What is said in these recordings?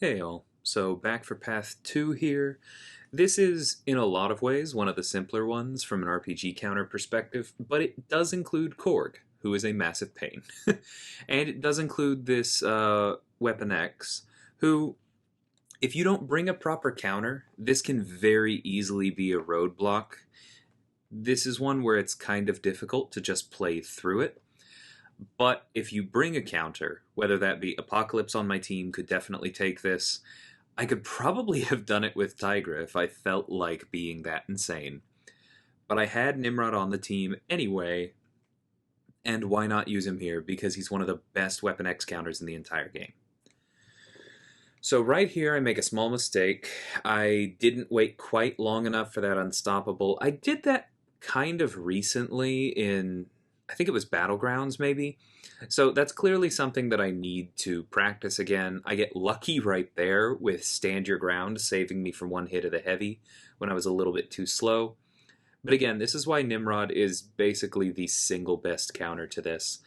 Hey all, so back for path 2 here. This is, in a lot of ways, one of the simpler ones from an RPG counter perspective, but it does include Korg, who is a massive pain. And it does include this Weapon X, who, if you don't bring a proper counter, this can very easily be a roadblock. This is one where it's kind of difficult to just play through it. But if you bring a counter, whether that be Apocalypse on my team could definitely take this. I could probably have done it with Tigra if I felt like being that insane. But I had Nimrod on the team anyway, and why not use him here? Because he's one of the best Weapon X counters in the entire game. So right here I make a small mistake. I didn't wait quite long enough for that Unstoppable. I did that kind of recently in, I think it was Battlegrounds maybe. So that's clearly something that I need to practice again. I get lucky right there with Stand Your Ground, saving me from one hit of the heavy when I was a little bit too slow. But again, this is why Nimrod is basically the single best counter to this.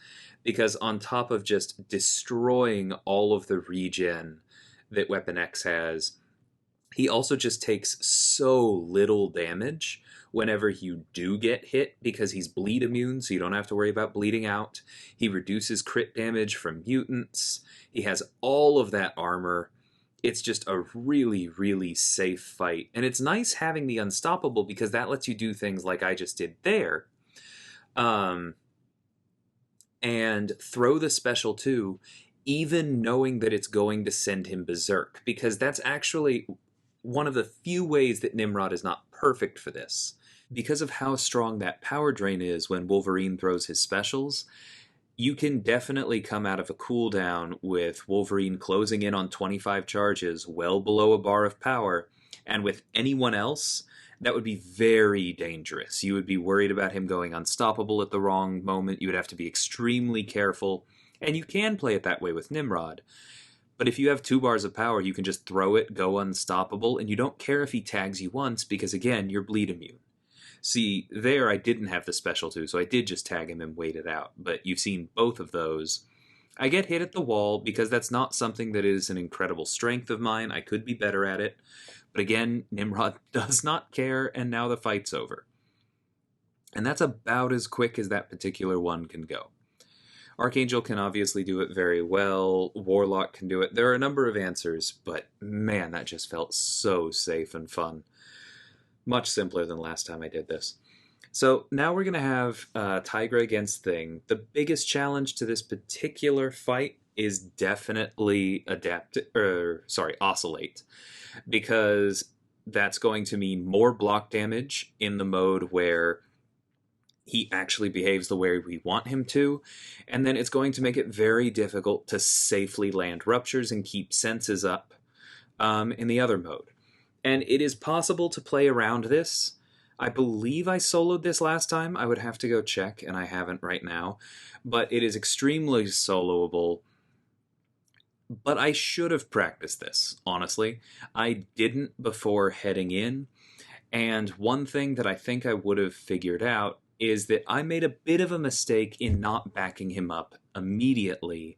Because on top of just destroying all of the regen that Weapon X has, he also just takes so little damage whenever you do get hit because he's bleed immune, so you don't have to worry about bleeding out. He reduces crit damage from mutants. He has all of that armor. It's just a really, really safe fight. And it's nice having the Unstoppable because that lets you do things like I just did there. And throw the special too, even knowing that it's going to send him berserk, because that's actually one of the few ways that Nimrod is not perfect for this. Because of how strong that power drain is when Wolverine throws his specials, you can definitely come out of a cooldown with Wolverine closing in on 25 charges, well below a bar of power, and with anyone else, that would be very dangerous. You would be worried about him going unstoppable at the wrong moment. You would have to be extremely careful, and you can play it that way with Nimrod. But if you have 2 bars of power, you can just throw it, go unstoppable, and you don't care if he tags you once because, again, you're bleed immune. See, there I didn't have the special too, so I did just tag him and wait it out. But you've seen both of those. I get hit at the wall because that's not something that is an incredible strength of mine. I could be better at it. But again, Nimrod does not care, and now the fight's over. And that's about as quick as that particular one can go. Archangel can obviously do it very well. Warlock can do it. There are a number of answers, but man, that just felt so safe and fun. Much simpler than last time I did this. So now we're going to have Tigra against Thing. The biggest challenge to this particular fight is definitely Oscillate, because that's going to mean more block damage in the mode where he actually behaves the way we want him to, and then it's going to make it very difficult to safely land ruptures and keep senses up in the other mode. And it is possible to play around this. I believe I soloed this last time. I would have to go check, and I haven't right now. But it is extremely soloable. But I should have practiced this, honestly. I didn't before heading in. And one thing that I think I would have figured out is that I made a bit of a mistake in not backing him up immediately.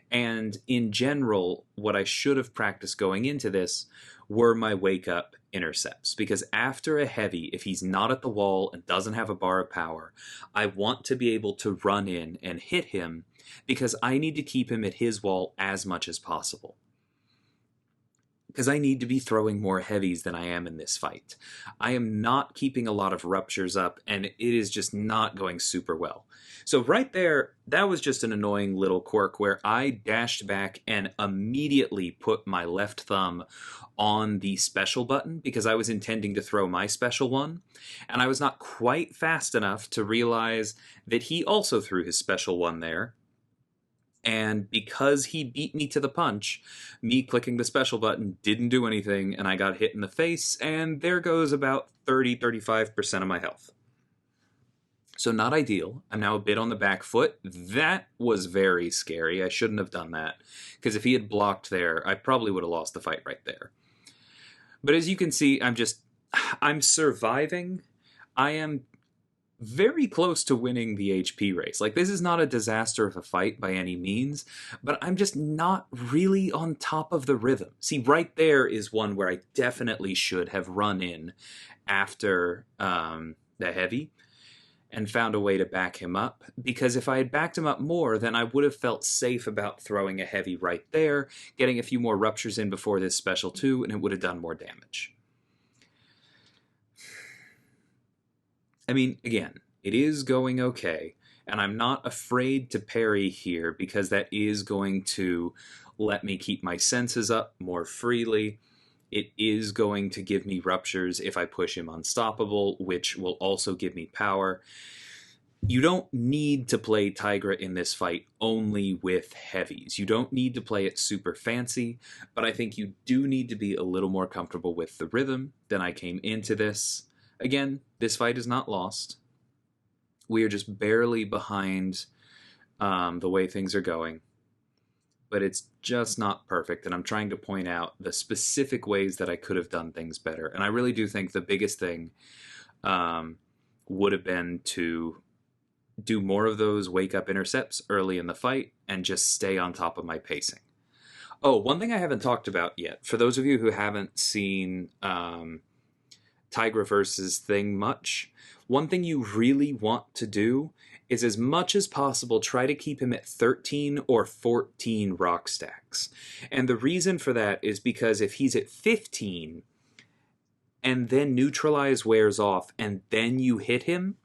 And in general, what I should have practiced going into this were my wake up intercepts. Because after a heavy, if he's not at the wall and doesn't have a bar of power, I want to be able to run in and hit him because I need to keep him at his wall as much as possible. Because I need to be throwing more heavies than I am in this fight. I am not keeping a lot of ruptures up, and it is just not going super well. So right there, that was just an annoying little quirk where I dashed back and immediately put my left thumb on the special button because I was intending to throw my special one, and I was not quite fast enough to realize that he also threw his special one there. And because he beat me to the punch, me clicking the special button didn't do anything, and I got hit in the face, and there goes about 30-35% of my health. So not ideal. I'm now a bit on the back foot. That was very scary. I shouldn't have done that, because if he had blocked there, I probably would have lost the fight right there. But as you can see, I'm surviving. I am very close to winning the HP race. Like, this is not a disaster of a fight by any means, but I'm just not really on top of the rhythm. See, right there is one where I definitely should have run in after the heavy and found a way to back him up, because if I had backed him up more, then I would have felt safe about throwing a heavy right there, getting a few more ruptures in before this special 2, and it would have done more damage. I mean, again, it is going okay, and I'm not afraid to parry here because that is going to let me keep my senses up more freely. It is going to give me ruptures if I push him unstoppable, which will also give me power. You don't need to play Tigra in this fight only with heavies. You don't need to play it super fancy, but I think you do need to be a little more comfortable with the rhythm than I came into this. Again, this fight is not lost. We are just barely behind the way things are going. But it's just not perfect, and I'm trying to point out the specific ways that I could have done things better. And I really do think the biggest thing would have been to do more of those wake-up intercepts early in the fight and just stay on top of my pacing. Oh, one thing I haven't talked about yet, for those of you who haven't seen Tigra versus Thing much, one thing you really want to do is, as much as possible, try to keep him at 13 or 14 rock stacks. And the reason for that is because if he's at 15 and then neutralize wears off and then you hit him,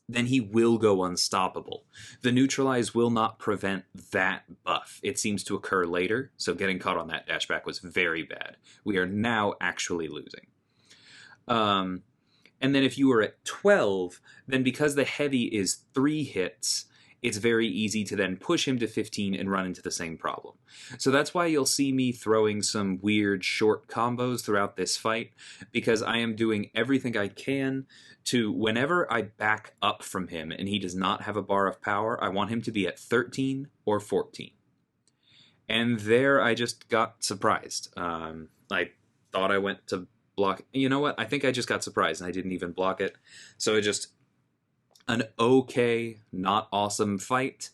then he will go unstoppable. The neutralize will not prevent that buff. It seems to occur later, so getting caught on that dashback was very bad. We are now actually losing. And then if you were at 12, then because the heavy is 3 hits, it's very easy to then push him to 15 and run into the same problem. So that's why you'll see me throwing some weird short combos throughout this fight, because I am doing everything I can to, whenever I back up from him and he does not have a bar of power, I want him to be at 13 or 14. And there I just got surprised. I thought I went to block. You know what? I think I just got surprised and I didn't even block it. So it just, an okay, not awesome fight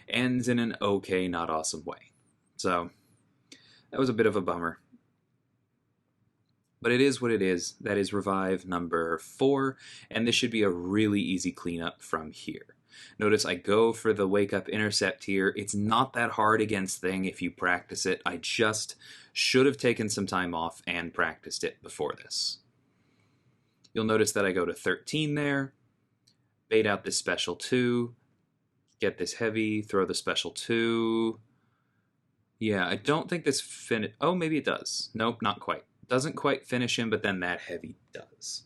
ends in an okay, not awesome way. So that was a bit of a bummer. But it is what it is. That is revive number 4, and this should be a really easy cleanup from here. Notice I go for the wake up intercept here. It's not that hard against Thing if you practice it. I just should have taken some time off and practiced it before this. You'll notice that I go to 13 there, bait out this special 2, get this heavy, throw the special 2. Yeah, I don't think this oh, maybe it does. Nope, not quite. Doesn't quite finish him, but then that heavy does.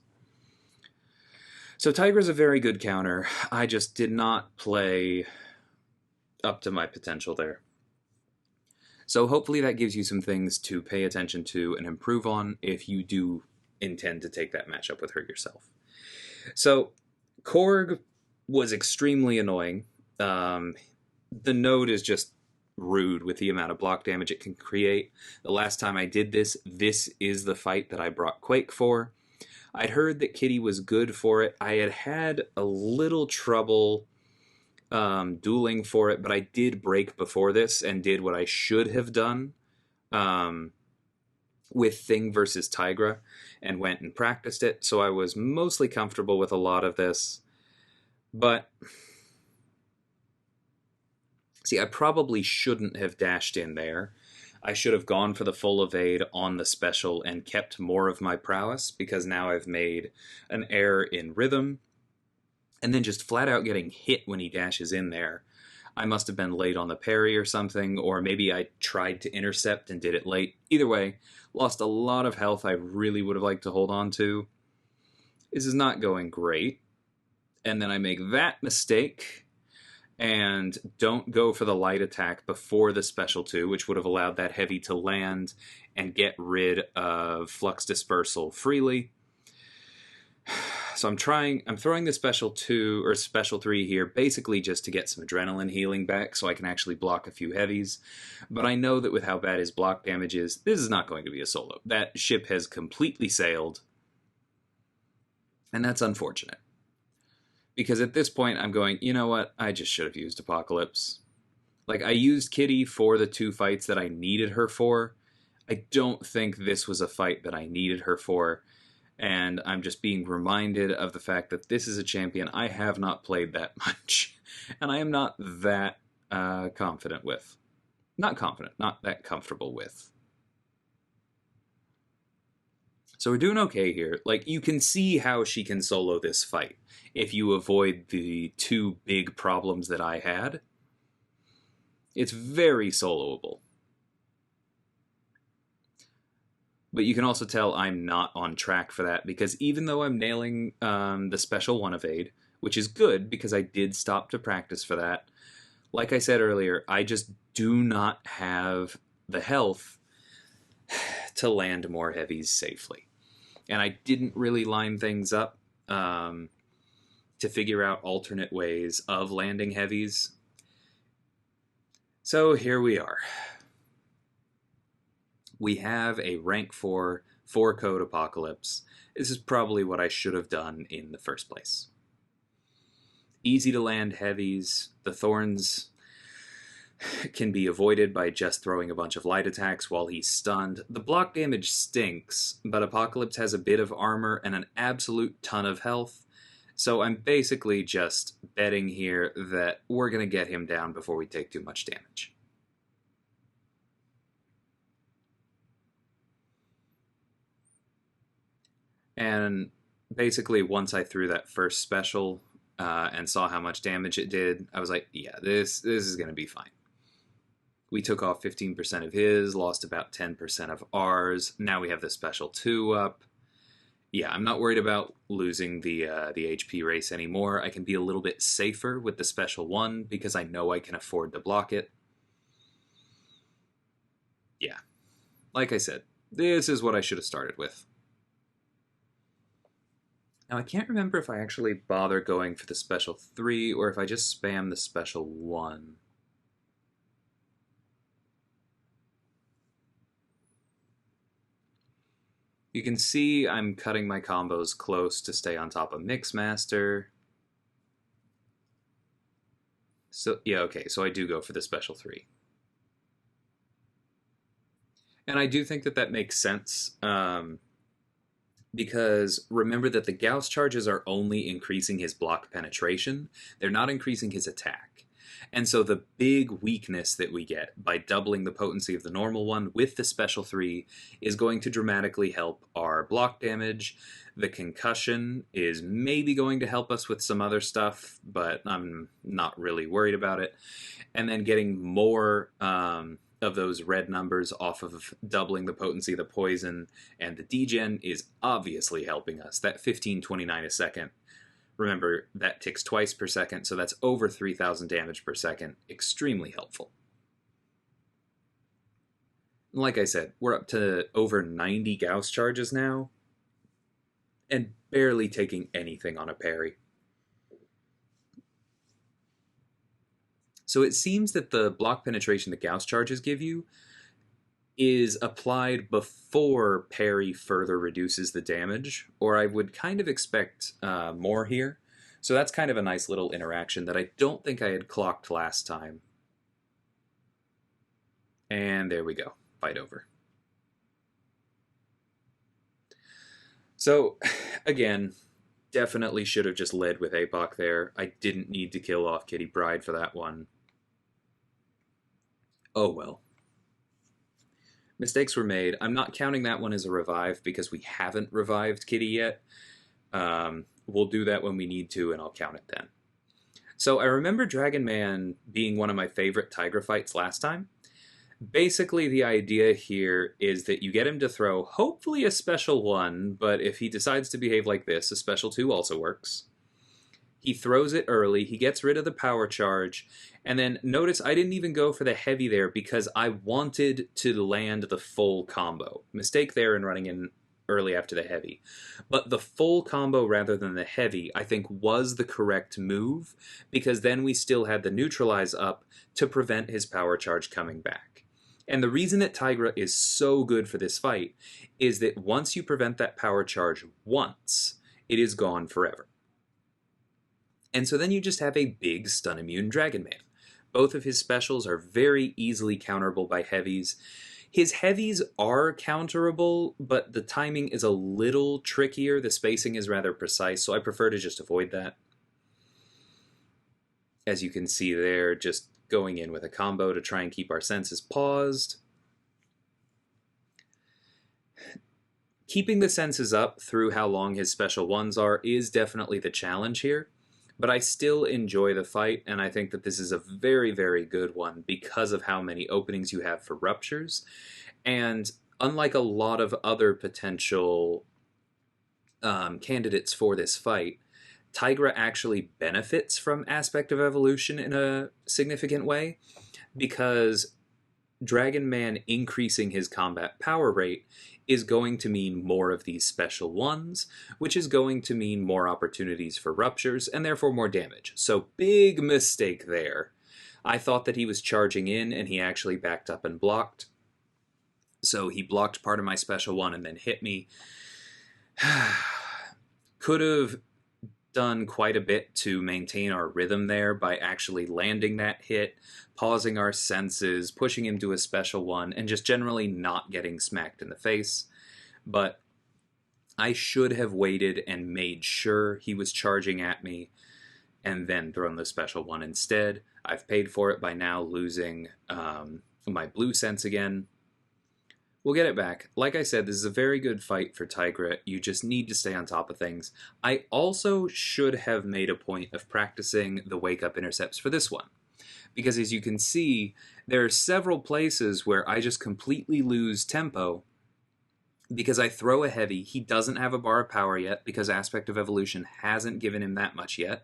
So Tigra's a very good counter. I just did not play up to my potential there. So hopefully that gives you some things to pay attention to and improve on if you do intend to take that matchup with her yourself. So Korg was extremely annoying. The node is just rude with the amount of block damage it can create. The last time I did this, this is the fight that I brought Quake for. I'd heard that Kitty was good for it. I had had a little trouble dueling for it, but I did break before this and did what I should have done with Thing versus Tigra and went and practiced it. So I was mostly comfortable with a lot of this. But see, I probably shouldn't have dashed in there. I should have gone for the full evade on the special and kept more of my prowess, because now I've made an error in rhythm. And then just flat out getting hit when he dashes in there. I must have been late on the parry or something, or maybe I tried to intercept and did it late. Either way, lost a lot of health I really would have liked to hold on to. This is not going great. And then I make that mistake and don't go for the light attack before the special 2, which would have allowed that heavy to land and get rid of flux dispersal freely. So I'm throwing the special 2 or special 3 here basically just to get some adrenaline healing back so I can actually block a few heavies. But I know that with how bad his block damage is, this is not going to be a solo. That ship has completely sailed, and that's unfortunate. Because at this point, I'm going, you know what? I just should have used Apocalypse. Like, I used Kitty for the 2 fights that I needed her for. I don't think this was a fight that I needed her for. And I'm just being reminded of the fact that this is a champion I have not played that much. And I am not that confident with. Not confident, not that comfortable with. So we're doing okay here. Like, you can see how she can solo this fight if you avoid the 2 big problems that I had. It's very soloable. But you can also tell I'm not on track for that, because even though I'm nailing the special 1 evade, which is good because I did stop to practice for that, like I said earlier, I just do not have the health to land more heavies safely. And I didn't really line things up to figure out alternate ways of landing heavies. So here we are. We have a rank 4 4-code Apocalypse. This is probably what I should have done in the first place. Easy to land heavies. The thorns can be avoided by just throwing a bunch of light attacks while he's stunned. The block damage stinks, but Apocalypse has a bit of armor and an absolute ton of health, so I'm basically just betting here that we're going to get him down before we take too much damage. And basically, once I threw that first special and saw how much damage it did, I was like, yeah, this is going to be fine. We took off 15% of his, lost about 10% of ours. Now we have the special 2 up. Yeah, I'm not worried about losing the HP race anymore. I can be a little bit safer with the special 1 because I know I can afford to block it. Yeah, like I said, this is what I should have started with. Now, I can't remember if I actually bother going for the special 3 or if I just spam the special 1. You can see I'm cutting my combos close to stay on top of Mixmaster. So, yeah, okay, so I do go for the special 3. And I do think that that makes sense, because remember that the Gauss charges are only increasing his block penetration. They're not increasing his attack. And so the big weakness that we get by doubling the potency of the normal one with the special 3 is going to dramatically help our block damage. The concussion is maybe going to help us with some other stuff, but I'm not really worried about it. And then getting more of those red numbers off of doubling the potency of the poison and the degen is obviously helping us. That 1529 a second. Remember, that ticks twice per second, so that's over 3,000 damage per second. Extremely helpful. Like I said, we're up to over 90 Gauss charges now, and barely taking anything on a parry. So it seems that the block penetration the Gauss charges give you is applied before parry further reduces the damage, or I would kind of expect more here. So that's kind of a nice little interaction that I don't think I had clocked last time. And there we go, fight over. So, again, definitely should have just led with APOC there. I didn't need to kill off Kitty Pryde for that one. Oh well. Mistakes were made. I'm not counting that one as a revive because we haven't revived Kitty yet. We'll do that when we need to, and I'll count it then. So I remember Dragon Man being one of my favorite Tigra fights last time. Basically, the idea here is that you get him to throw hopefully a special 1, but if he decides to behave like this, a special 2 also works. He throws it early, he gets rid of the power charge, and then notice I didn't even go for the heavy there because I wanted to land the full combo. Mistake there in running in early after the heavy. But the full combo rather than the heavy, I think, was the correct move, because then we still had the neutralize up to prevent his power charge coming back. And the reason that Tigra is so good for this fight is that once you prevent that power charge once, it is gone forever. And so then you just have a big stun immune Dragon Man. Both of his specials are very easily counterable by heavies. His heavies are counterable, but the timing is a little trickier. The spacing is rather precise, so I prefer to just avoid that. As you can see there, just going in with a combo to try and keep our senses paused. Keeping the senses up through how long his special ones are is definitely the challenge here, but I still enjoy the fight, and I think that this is a very, very good one because of how many openings you have for ruptures. And unlike a lot of other potential candidates for this fight, Tigra actually benefits from Aspect of Evolution in a significant way, because Dragon Man increasing his combat power rate is going to mean more of these special ones, which is going to mean more opportunities for ruptures, and therefore more damage. So big mistake there. I thought that he was charging in, and he actually backed up and blocked. So he blocked part of my special one and then hit me. Could have done quite a bit to maintain our rhythm there by actually landing that hit, pausing our senses, pushing him to a special one, and just generally not getting smacked in the face. But I should have waited and made sure he was charging at me and then thrown the special one instead. I've paid for it by now losing my blue sense again. We'll get it back. Like I said, this is a very good fight for Tigra. You just need to stay on top of things. I also should have made a point of practicing the wake-up intercepts for this one, because as you can see, there are several places where I just completely lose tempo because I throw a heavy. He doesn't have a bar of power yet because Aspect of Evolution hasn't given him that much yet.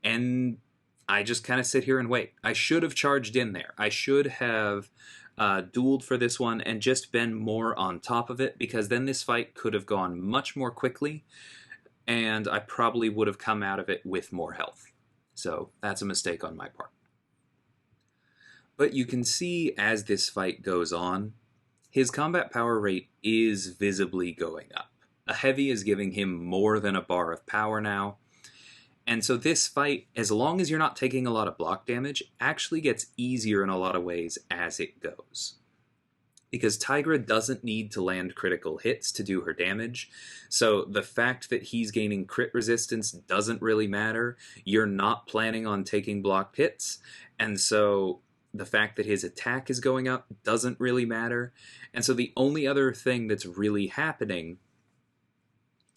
And I just kind of sit here and wait. I should have charged in there. I should have dueled for this one and just been more on top of it, because then this fight could have gone much more quickly and I probably would have come out of it with more health. So that's a mistake on my part. But you can see as this fight goes on, his combat power rate is visibly going up. A heavy is giving him more than a bar of power now. And so this fight, as long as you're not taking a lot of block damage, actually gets easier in a lot of ways as it goes. Because Tigra doesn't need to land critical hits to do her damage, so the fact that he's gaining crit resistance doesn't really matter. You're not planning on taking blocked hits, and so the fact that his attack is going up doesn't really matter. And so the only other thing that's really happening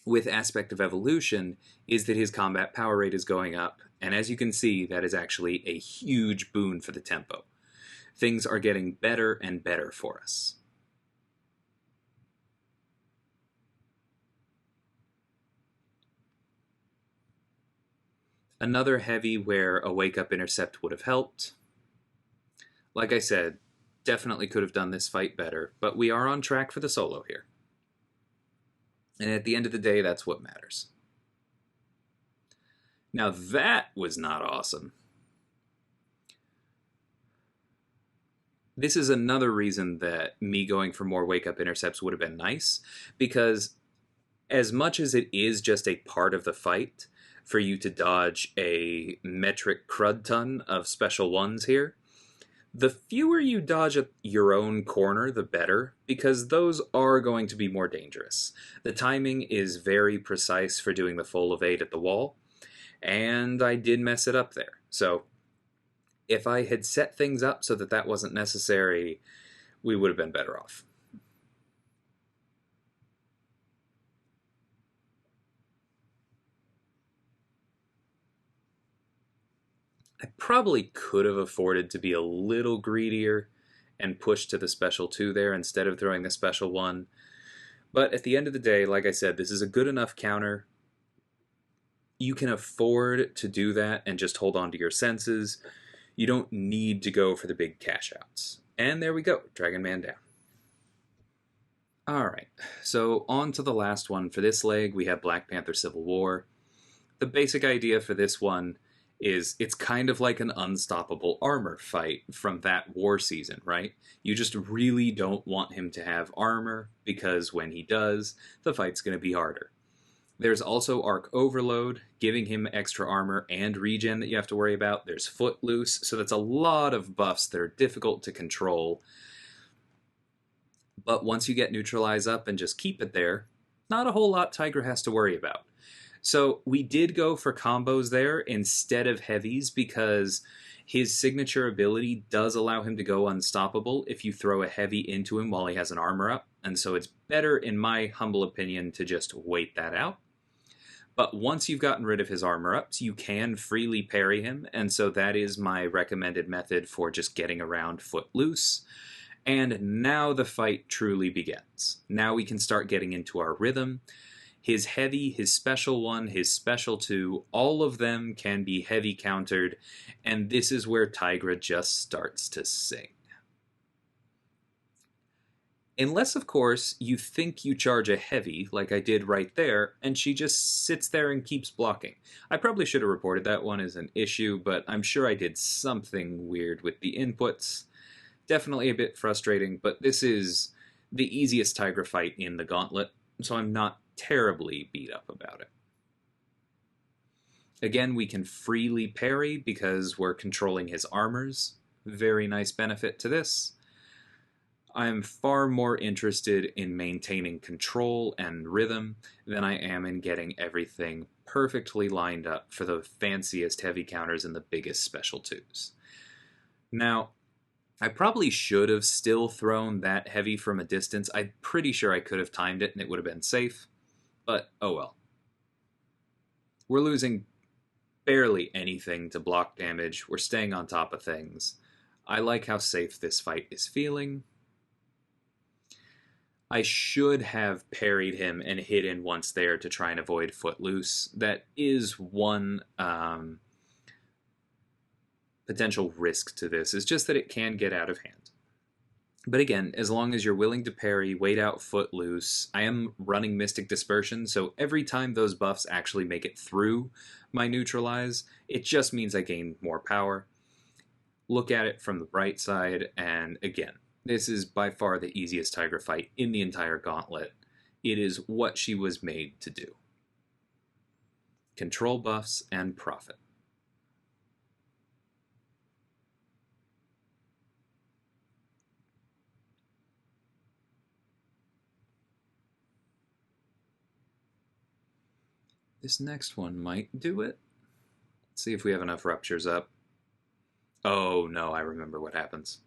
with Aspect of Evolution is that his combat power rate is going up, and as you can see, that is actually a huge boon for the tempo. Things are getting better and better for us. Another heavy where a wake-up intercept would have helped. Like I said, definitely could have done this fight better, but we are on track for the solo here. And at the end of the day, that's what matters. Now that was not awesome. This is another reason that me going for more wake-up intercepts would have been nice, because as much as it is just a part of the fight for you to dodge a metric crud ton of special ones here, the fewer you dodge at your own corner, the better, because those are going to be more dangerous. The timing is very precise for doing the full evade at the wall, and I did mess it up there. So if I had set things up so that that wasn't necessary, we would have been better off. I probably could have afforded to be a little greedier and push to the special 2 there instead of throwing the special 1. But at the end of the day, like I said, this is a good enough counter. You can afford to do that and just hold on to your senses. You don't need to go for the big cash outs. And there we go, Dragon Man down. Alright, so on to the last one. For this leg, we have Black Panther Civil War. The basic idea for this one is it's kind of like an unstoppable armor fight from that war season, right? You just really don't want him to have armor, because when he does, the fight's going to be harder. There's also Arc Overload, giving him extra armor and regen that you have to worry about. There's Footloose, so that's a lot of buffs that are difficult to control. But once you get Neutralize up and just keep it there, not a whole lot Tigra has to worry about. So we did go for combos there instead of heavies because his signature ability does allow him to go unstoppable if you throw a heavy into him while he has an armor up. And so it's better, in my humble opinion, to just wait that out. But once you've gotten rid of his armor ups, you can freely parry him, and so that is my recommended method for just getting around Footloose. And now the fight truly begins. Now we can start getting into our rhythm. His heavy, his special 1, his special 2, all of them can be heavy countered, and this is where Tigra just starts to sing. Unless, of course, you think you charge a heavy, like I did right there, and she just sits there and keeps blocking. I probably should have reported that one as an issue, but I'm sure I did something weird with the inputs. Definitely a bit frustrating, but this is the easiest Tigra fight in the Gauntlet, so I'm not terribly beat up about it. Again, we can freely parry because we're controlling his armors. Very nice benefit to this. I'm far more interested in maintaining control and rhythm than I am in getting everything perfectly lined up for the fanciest heavy counters and the biggest special 2s. Now, I probably should have still thrown that heavy from a distance. I'm pretty sure I could have timed it and it would have been safe, but oh well. We're losing barely anything to block damage. We're staying on top of things. I like how safe this fight is feeling. I should have parried him and hit in once there to try and avoid Footloose. That is one potential risk to this, is just that it can get out of hand. But again, as long as you're willing to parry, wait out Footloose. I am running Mystic Dispersion, so every time those buffs actually make it through my Neutralize, it just means I gain more power. Look at it from the bright side, and again, this is by far the easiest Tigra fight in the entire Gauntlet. It is what she was made to do. Control buffs and profit. This next one might do it. Let's see if we have enough ruptures up. Oh no, I remember what happens.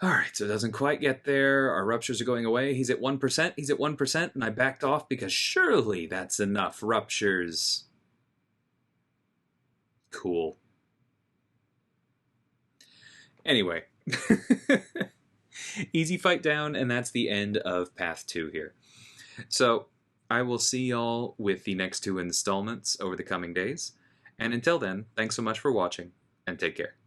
Alright, so it doesn't quite get there. Our ruptures are going away. He's at 1%. He's at 1%, and I backed off because surely that's enough ruptures. Cool. Anyway. Easy fight down, and that's the end of Path 2 here. So, I will see y'all with the next 2 installments over the coming days. And until then, thanks so much for watching, and take care.